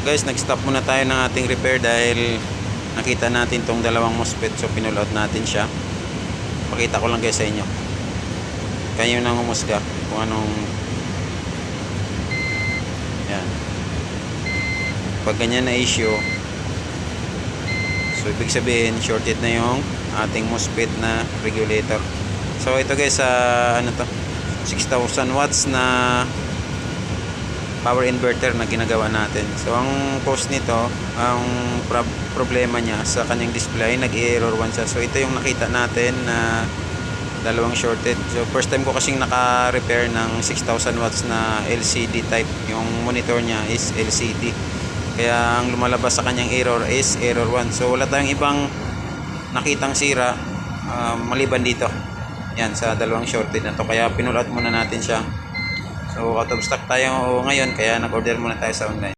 guys, nag-stop muna tayo ng ating repair dahil nakita natin tong dalawang MOSFET. So pinull out natin siya. Pakita ko lang guys sa inyo. Kayo nang umusga kung anong yan. Pag ganyan na issue, so ibig sabihin shorted na yung ating MOSFET na regulator. So ito guys, ano to, 6,000 watts na power inverter na ginagawa natin. So ang cause nito, ang problema niya sa kanyang display, nag-error 1 siya. So ito yung nakita natin na dalawang shorted. So first time ko kasing naka-repair ng 6,000 watts na LCD type. Yung monitor niya is LCD. Kaya ang lumalabas sa kanyang error is error 1. So wala tayong ibang nakitang sira maliban dito. Yan, sa dalawang shorted na to. Kaya pinull out muna natin siya. So out of stock tayo ngayon, kaya nag-order muna tayo sa online.